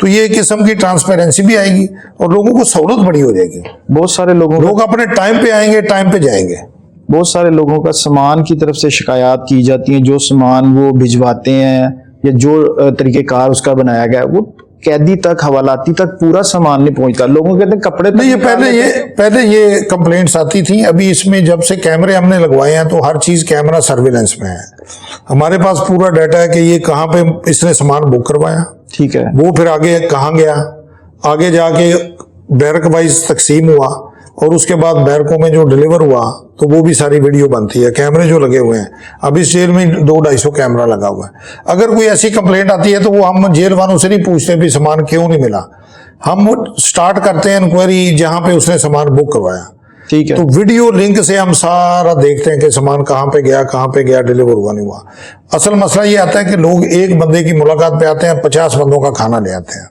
तो ये किस्म की ट्रांसपेरेंसी भी आएगी और लोगों को सहूलत बड़ी हो जाएगी। बहुत सारे लोग अपने टाइम पे आएंगे, टाइम पे जाएंगे। बहुत सारे लोगों का सामान की तरफ से शिकायत की जाती है, जो सामान वो भिजवाते हैं या जो तरीकेकार उसका बनाया गया वो कैदी तक, हवालाती तक पूरा सामान नहीं पहुंचता। लोगों कहते हैं कपड़े नहीं, ये पहले ये कंप्लेंट्स आती थी। अभी इसमें जब से कैमरे हमने लगवाए हैं तो हर चीज कैमरा सर्विलेंस में है। हमारे पास पूरा डाटा है कि ये कहाँ पे इसने सामान बुक करवाया, ठीक है, वो फिर आगे कहाँ गया, आगे जाके बैरक वाइज तकसीम हुआ और उसके बाद बैरकों में जो डिलीवर हुआ तो वो भी सारी वीडियो बनती है, कैमरे जो लगे हुए हैं। अब इस जेल में 200-250 कैमरा लगा हुआ है। अगर कोई ऐसी कंप्लेंट आती है तो वो हम जेल वालों से नहीं पूछते भी सामान क्यों नहीं मिला, हम स्टार्ट करते हैं इंक्वायरी जहां पे उसने सामान बुक करवाया, ठीक है। तो वीडियो लिंक से हम सारा देखते हैं कि सामान कहाँ पे गया, डिलीवर हुआ नहीं हुआ। असल मसला ये आता है कि लोग एक बंदे की मुलाकात पे आते हैं, 50 बंदों का खाना ले आते हैं।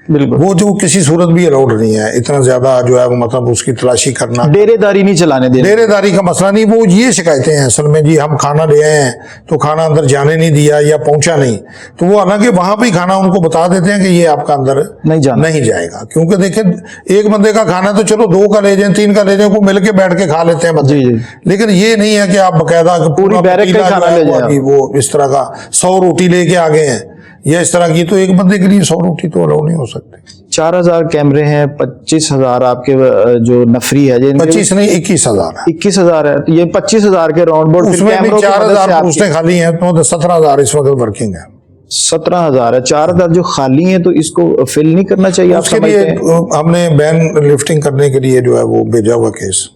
बिल्कुल, वो जो किसी सूरत भी अलाउड नहीं है, इतना ज्यादा जो है वो मतलब उसकी तलाशी करना, डेरेदारी नहीं चलाने देना। डेरेदारी का मसला नहीं, वो ये शिकायतें हैं असल में जी, हम खाना ले आए हैं तो खाना अंदर जाने नहीं दिया या पहुंचा नहीं, तो वो हालांकि वहां पे खाना उनको बता देते हैं कि ये आपका अंदर नहीं जाएगा। क्योंकि देखें एक बंदे का खाना तो चलो 2 का ले जाए, 3 का ले जाए, वो मिलके बैठ के खा लेते हैं बंदे, लेकिन ये नहीं है कि आप बकायदा पूरी बैरक का खाना ले जाए। वो इस तरह का 100 रोटी लेके आ गए हैं या इस तरह की, तो एक बंदे के लिए 100 रोटी तो अलाउ नहीं हो सकती। 4000 कैमरे हैं, 25,000 आपके जो नफरी है, 25 नहीं 21,000 है। 21,000 है, तो ये 25,000 के राउंड बोर्ड, उसमें भी 4,000 पोस्टें खाली हैं, तो 17,000 इस वक्त वर्किंग है। 17,000 है, 4,000 जो खाली हैं, तो इसको फिल नहीं करना चाहिए? उसके लिए हमने बैन लिफ्टिंग करने के लिए जो है वो भेजा हुआ केस,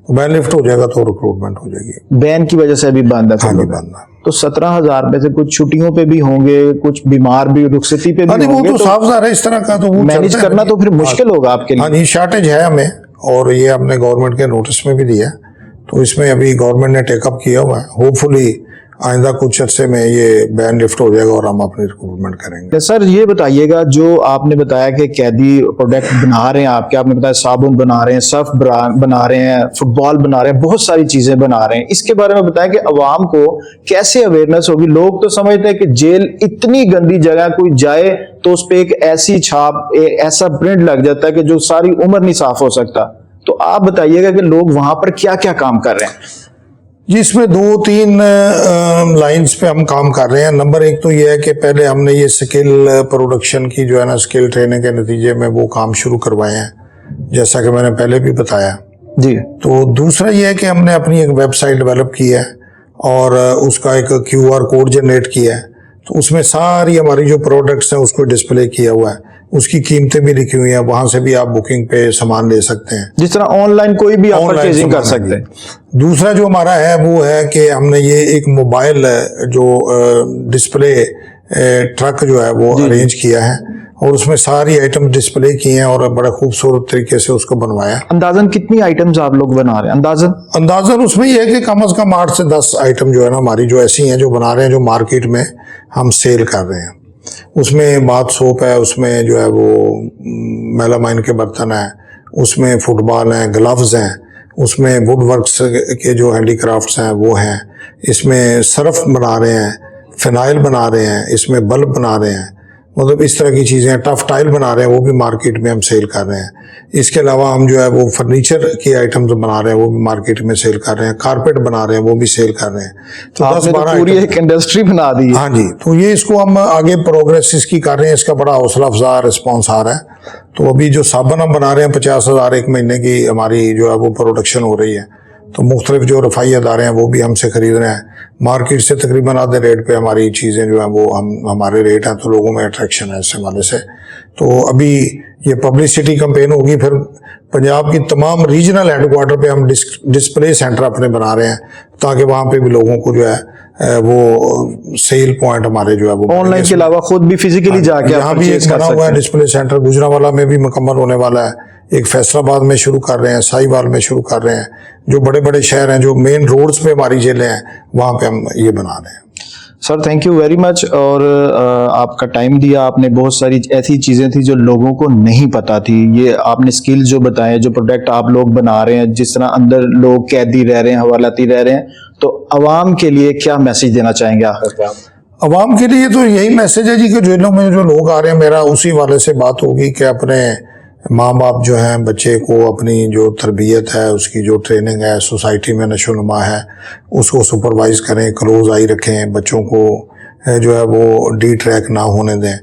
तो बैन लिफ्ट हो जाएगा तो रिक्रूटमेंट हो जाएगी। बैन की वजह से अभी बंद है। हाँ, बंद है। तो 17,000 में से कुछ छुट्टियों पे भी होंगे, कुछ बीमार भी, रुखसती पे भी होंगे, वो तो साफ ज़ाहिर है इस तरह का, तो वो मैनेज करना तो फिर मुश्किल होगा आपके लिए। हाँ जी, शॉर्टेज है हमें, और ये हमने गवर्नमेंट के नोटिस में भी दिया, तो इसमें अभी गवर्नमेंट ने टेकअप किया हुआ है। होपफुली आइंदा कुछ अर्से में ये बैन लिफ्ट हो जाएगा और हम अपनी रिक्रूटमेंट करेंगे। सर ये बताइएगा, जो आपने बताया कि कैदी प्रोडक्ट बना रहे हैं आपने बताया साबुन बना रहे हैं, सर्फ बना रहे हैं, फुटबॉल बना रहे हैं, बहुत सारी चीजें बना रहे हैं, इसके बारे में बताया कि अवाम को कैसे अवेयरनेस होगी? लोग तो समझते हैं कि जेल इतनी गंदी जगह, कोई जाए तो उस पर एक ऐसी छाप, ऐसा प्रिंट लग जाता है कि जो सारी उम्र नहीं साफ हो सकता। तो आप बताइएगा कि लोग वहां पर क्या क्या काम कर रहे हैं? जिसमें 2-3 लाइंस पे हम काम कर रहे हैं। नंबर 1 तो ये है कि पहले हमने ये स्किल प्रोडक्शन की जो है ना, स्किल ट्रेनिंग के नतीजे में वो काम शुरू करवाए हैं, जैसा कि मैंने पहले भी बताया जी। तो दूसरा ये है कि हमने अपनी एक वेबसाइट डेवलप की है और उसका एक QR कोड जनरेट किया है, तो उसमें सारी हमारी जो प्रोडक्ट्स हैं उसको डिस्प्ले किया हुआ है, उसकी कीमतें भी लिखी हुई हैं, वहां से भी आप बुकिंग पे सामान ले सकते हैं, जिस तरह ऑनलाइन कोई भी आप परचेजिंग कर सकते हैं। दूसरा जो हमारा है वो है कि हमने ये एक मोबाइल जो डिस्प्ले ट्रक जो है वो अरेंज किया है और उसमें सारी आइटम डिस्प्ले किए हैं और बड़ा खूबसूरत तरीके से उसको बनवाया। अंदाजन कितनी आइटम्स आप लोग बना रहे हैं? अंदाजन उसमें ये है कि कम से कम 8 से 10 आइटम जो है ना हमारी जो ऐसी हैं जो बना रहे हैं, जो मार्केट में हम सेल कर रहे हैं। उसमें बाथ सोप है, उसमें जो है वो मेलामाइन के बर्तन हैं, उसमें फुटबॉल हैं, ग्लव्स हैं, उसमें वुड वर्क्स के जो हैंडीक्राफ्ट्स हैं वो हैं, इसमें सर्फ बना रहे हैं, फिनाइल बना रहे हैं, इसमें बल्ब बना रहे हैं, मतलब इस तरह की चीज़ें, टफ टाइल बना रहे हैं, वो भी मार्केट में हम सेल कर रहे हैं। इसके अलावा हम जो है वो फर्नीचर की आइटम्स बना रहे हैं, वो भी मार्केट में सेल कर रहे हैं, कारपेट बना रहे हैं, वो भी सेल कर रहे हैं। तो आपने तो पूरी एक इंडस्ट्री बना दी है। हाँ जी, तो ये इसको हम आगे प्रोग्रेस इसकी कर रहे हैं, इसका बड़ा हौसला अफजा रिस्पॉन्स आ रहा है। तो अभी जो साबुन हम बना रहे हैं 50,000 एक महीने की हमारी जो है वो प्रोडक्शन हो रही है। तो मुख्तलिफ जो रफ़ाई अदारे हैं वो भी हमसे ख़रीद रहे हैं, मार्केट से तकरीबन आधे रेट पे हमारी चीज़ें जो हैं वो हमारे रेट हैं, तो लोगों में अट्रैक्शन है इस हवाले से। तो अभी ये पब्लिसिटी कैंपेन होगी, फिर पंजाब की तमाम रीजनल हेडक्वार्टर पे हम डिस्प्ले सेंटर अपने बना रहे हैं, ताकि वहाँ पे भी लोगों को जो है वो सेल पॉइंट हमारे जो है वो ऑनलाइन के अलावा खुद भी फिजिकली जाके यहाँ भी एक बना हुआ है डिस्प्ले सेंटर, गुजरांवाला में भी मुकम्मल होने वाला है, एक फैसलाबाद में शुरू कर रहे हैं, साहिवाल में शुरू कर रहे हैं। जो बड़े बड़े शहर हैं, जो मेन रोड्स पे हमारी जेलें हैं, वहाँ पे हम ये बना रहे हैं। Sir thank you very much. और आपका टाइम दिया, आपने बहुत सारी ऐसी चीज़ें थी जो लोगों को नहीं पता थी, ये आपने स्किल जो बताए, जो प्रोडक्ट आप लोग बना रहे हैं, जिस तरह अंदर लोग कैदी रह रहे हैं, हवालाती रह रहे हैं, तो अवाम के लिए क्या मैसेज देना चाहेंगे आखिर पे आप? अवाम के लिए तो यही मैसेज है जी कि जेलों में जो लोग आ रहे हैं, मेरा उसी वाले से बात होगी कि अपने माँ बाप जो हैं बच्चे को अपनी जो तरबियत है, उसकी जो ट्रेनिंग है, सोसाइटी में नशोनुमा है, उसको सुपरवाइज करें, क्लोज आई रखें, बच्चों को जो है वो डी ट्रैक ना होने दें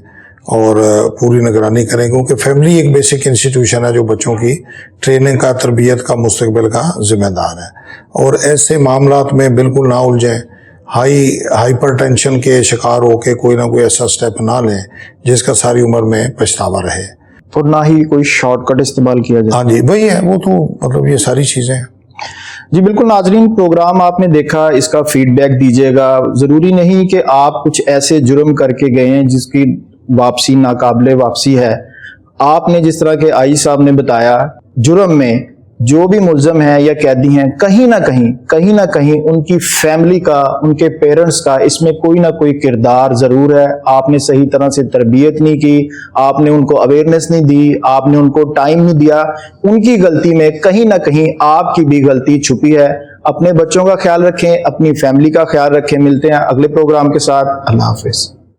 और पूरी निगरानी करें, क्योंकि फैमिली एक बेसिक इंस्टीट्यूशन है जो बच्चों की ट्रेनिंग का, तरबियत का, मुस्तकबिल का जिम्मेदार है। और ऐसे मामलात में बिल्कुल ना उलझें, हाइपरटेंशन के शिकार होकर कोई ना कोई ऐसा स्टेप ना लें जिसका सारी उम्र में पछतावा रहे, और ना ही कोई शॉर्टकट इस्तेमाल किया जाए। हाँ जी, वही है वो, तो मतलब ये सारी चीज़ें हैं। जी बिल्कुल। नाजरीन, प्रोग्राम आपने देखा, इसका फीडबैक दीजिएगा। ज़रूरी नहीं कि आप कुछ ऐसे जुर्म करके गए हैं जिसकी वापसी नाकाबिले वापसी है। आपने जिस तरह के आई साहब ने बताया, जुर्म में जो भी मुल्ज़म हैं या कैदी हैं, कहीं ना कहीं उनकी फैमिली का, उनके पेरेंट्स का इसमें कोई ना कोई किरदार ज़रूर है। आपने सही तरह से तरबियत नहीं की, आपने उनको अवेयरनेस नहीं दी, आपने उनको टाइम नहीं दिया। उनकी गलती में कहीं ना कहीं आपकी भी गलती छुपी है। अपने बच्चों का ख्याल रखें, अपनी फैमिली का ख्याल रखें। मिलते हैं अगले प्रोग्राम के साथ। अल्लाह हाफिज़।